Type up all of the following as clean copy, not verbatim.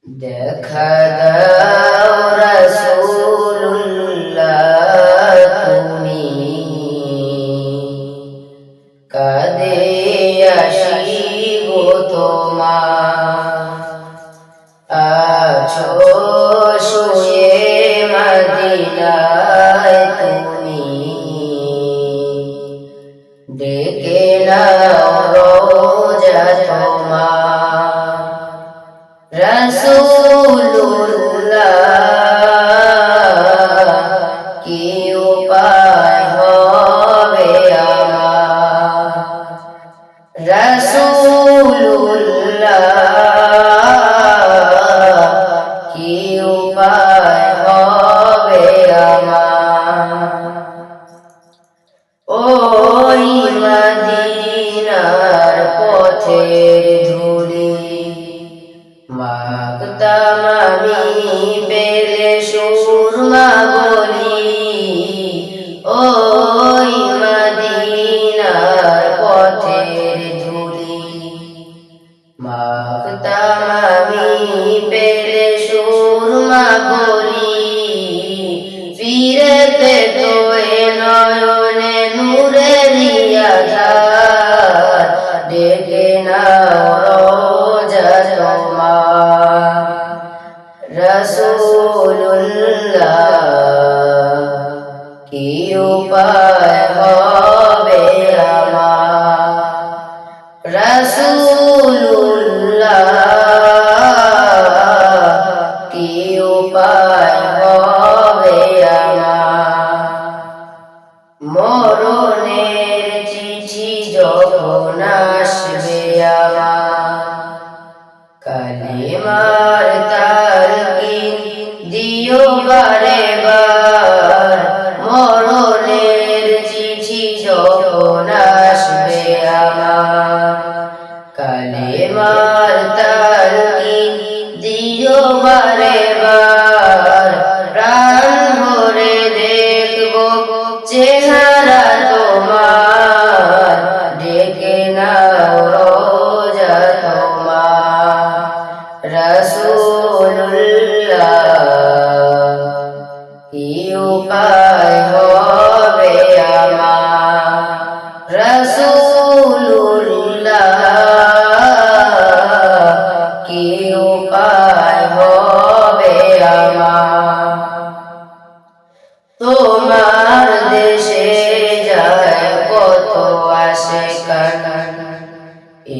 দেখা দাও রাসূলুল্লাহ তুমি কাঁদে আসিব তোমার আছো শুয়ে মদিনায় তুমি ডেকে নাও রোজা তোমার রাসূলুল্লাহ কি উপায় হবে আমার রাসূলুল্লাহ কি উপায় হবে আমার ওই মদিনার পথের ধুলি মাগতাম আমি পেলে সুরমা বলি ওই মদিনার পথের ধুলি মাগতাম আমি পেলে সুরমা বলি ফিরে পেত এ নয়নে নূরের আধার ডেকে নাও রোজা তোমার রাসূলুল্লাহ কি উপায় হবে আমার রাসূলুল্লাহ কি উপায় হবে আমার মরণের চিঠি যখন আসবে আমার কালিমার তালকিন দিও বারে বার মরণের চিঠি যখন আসবে আমার কালিমার তালকিন দিও বারে বার প্রাণ ভরে দেখব চেহারা তোমার ডেকে নাও রোজা তোমার রাসূলুল্লাহ কি উপায় হবে আমার রাসূলুল্লাহ কি উপায় হবে আমার তোমার দেশে যায় কত আশিকান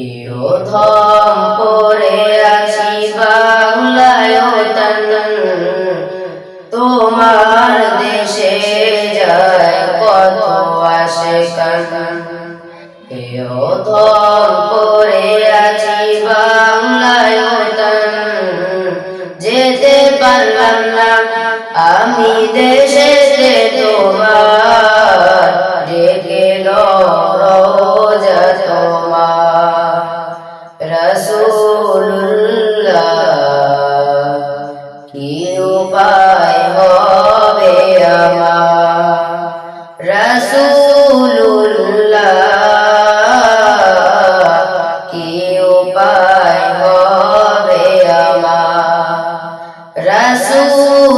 এও ধম করে আছি বাংলায় তান তোমার দেশে যায় কত আশিকান এও ধম করে আছি বাংলায় তান যেতে পারলাম না আমি দেশেতে তোমার ডেকে রোজা তোমার রাসূলুল্লাহ কি উপায় হবে আমার রাসূলুল্লাহ কি উপায় হবে আমার রাসূল